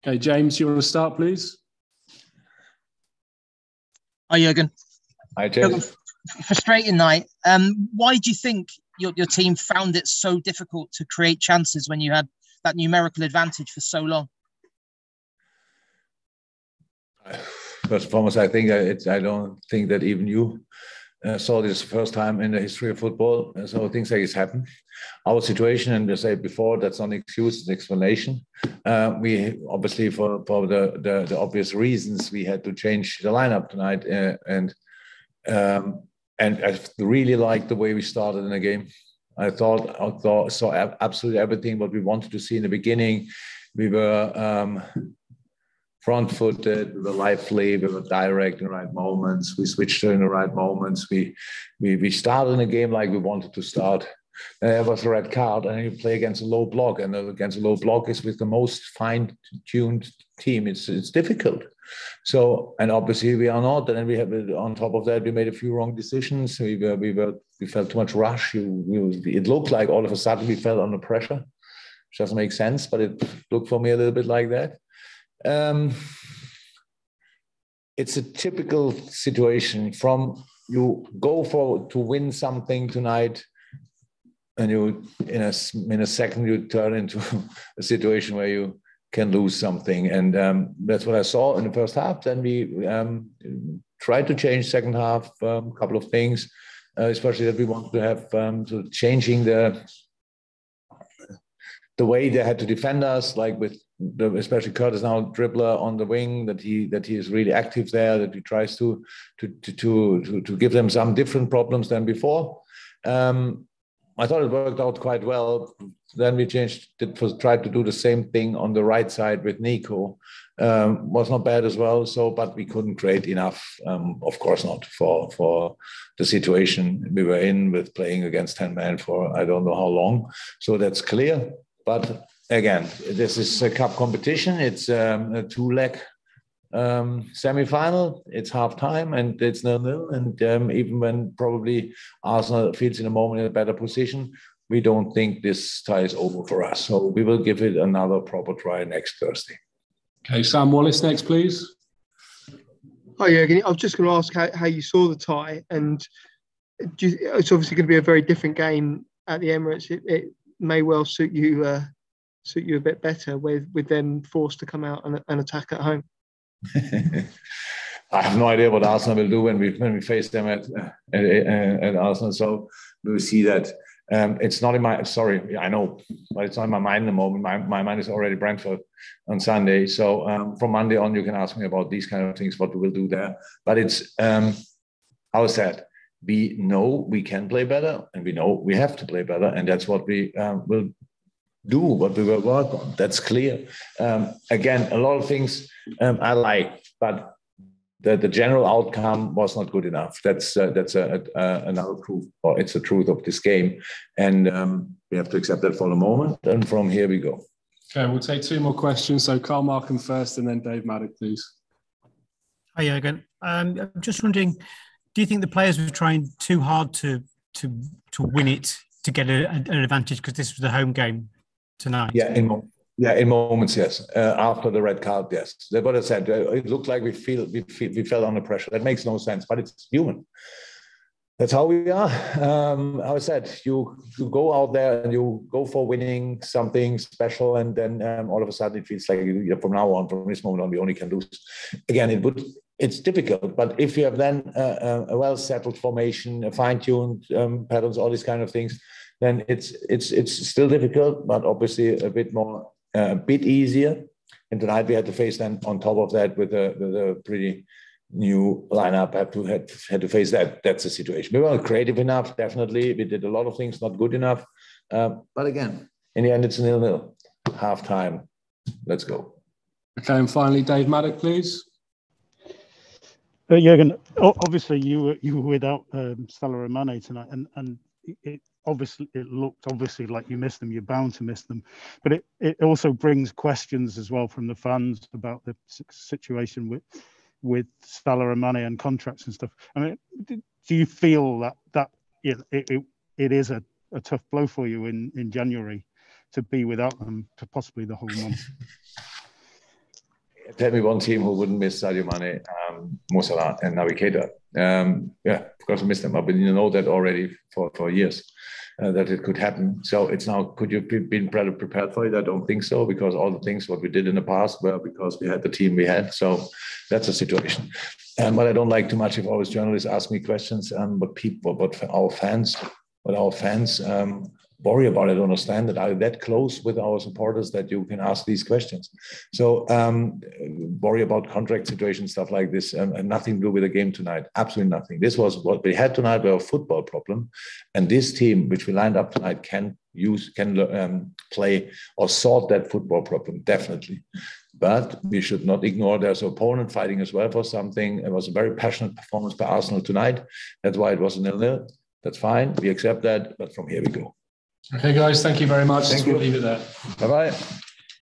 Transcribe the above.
Okay, James, you want to start, please? Hi, Jurgen. Hi, James. Frustrating night. Why do you think your team found it so difficult to create chances when you had that numerical advantage for so long? First and foremost, I think I don't think that even you saw this first time in the history of football. So things like this happen. Our situation, and we said before, that's not an excuse, it's an explanation. We obviously, for the obvious reasons, we had to change the lineup tonight, and I really liked the way we started in the game. I saw absolutely everything what we wanted to see in the beginning. We were front-footed, we were lively, we were direct in the right moments. We switched in the right moments. We started in a game like we wanted to start. There was a red card, and you play against a low block, and against a low block is with the most fine-tuned team. It's difficult. So, and obviously we are not. And then we have, on top of that, we made a few wrong decisions. We felt too much rush. It looked like all of a sudden we fell under pressure, which doesn't make sense, but it looked for me a little bit like that. It's a typical situation from you go to win something tonight, and you in a second you turn into a situation where you can lose something, and that's what I saw in the first half. Then we tried to change second half, a couple of things, especially that we wanted to have sort of changing the way they had to defend us, like with especially Curtis now dribbler on the wing, that he is really active there, that he tries to give them some different problems than before. I thought it worked out quite well. Then we tried to do the same thing on the right side with Nico. Was not bad as well. So, but we couldn't create enough, of course not, for the situation we were in with playing against 10 men for I don't know how long. So that's clear. But again, this is a cup competition. It's a two-leg semi-final. It's half-time and it's 0-0. And even when probably Arsenal feels in a moment in a better position, we don't think this tie is over for us. So we will give it another proper try next Thursday. Okay, Sam Wallace next, please. Hi, Jurgen. I was just going to ask how you saw the tie, and it's obviously going to be a very different game at the Emirates. It may well suit you a bit better with them forced to come out and attack at home. I have no idea what Arsenal will do when we face them at Arsenal. So we will see that. It's not in my, sorry, I know, but it's not in my mind at the moment. My mind is already Brentford on Sunday. So from Monday on, you can ask me about these kind of things, what we will do there. But it's, how is that? We know we can play better, and we know we have to play better. And that's what we will do, what we will work on. That's clear. Again, a lot of things I like, but the general outcome was not good enough. That's another proof, or it's the truth of this game, and we have to accept that for the moment. And from here we go. Okay, we'll take two more questions. So Carl Markham first, and then Dave Maddock, please. Hi, Jurgen. I'm just wondering, do you think the players were trying too hard to win it to get an advantage because this was the home game tonight? Yeah, in moments, yes. After the red card, yes. That's what I said. It looked like we fell under pressure. That makes no sense, but it's human. That's how we are. I said, you go out there and you go for winning something special, and then all of a sudden it feels like from now on, from this moment on, we only can lose. Again, it's difficult, but if you have then a well-settled formation, a fine-tuned patterns, all these kind of things, then it's still difficult, but obviously a bit easier. And tonight we had to face then on top of that with a pretty new lineup. Had to face that. That's the situation. We weren't creative enough, definitely. We did a lot of things not good enough. But again, in the end, it's 0-0. Half time. Let's go. Okay, and finally, Dave Maddock, please. Jurgen, obviously you were without Salah and Mane tonight, and it looked obviously like you missed them. You're bound to miss them, but it also brings questions as well from the fans about the situation with Salah and Mane and contracts and stuff. I mean, do you feel that it is a tough blow for you in January to be without them for possibly the whole month? Tell me one team who wouldn't miss Sadio Mane, Mo Salah, and Naby Keita. Yeah, of course, I miss them. But you know that already for years. That it could happen. So it's now, could you be been better prepared for it? I don't think so, because all the things what we did in the past were because we had the team we had. So that's a situation. But I don't like too much if always journalists ask me questions, but our fans worry about. I don't understand that. Are you that close with our supporters that you can ask these questions? So worry about contract situations, stuff like this, and nothing to do with the game tonight. Absolutely nothing. This was what we had tonight, were a football problem. And this team, which we lined up tonight, can play or solve that football problem, definitely. But we should not ignore there's an opponent fighting as well for something. It was a very passionate performance by Arsenal tonight. That's why it was a 0-0. That's fine. We accept that. But from here we go. Okay, guys, thank you very much. Thank you. We'll leave it there. Bye-bye.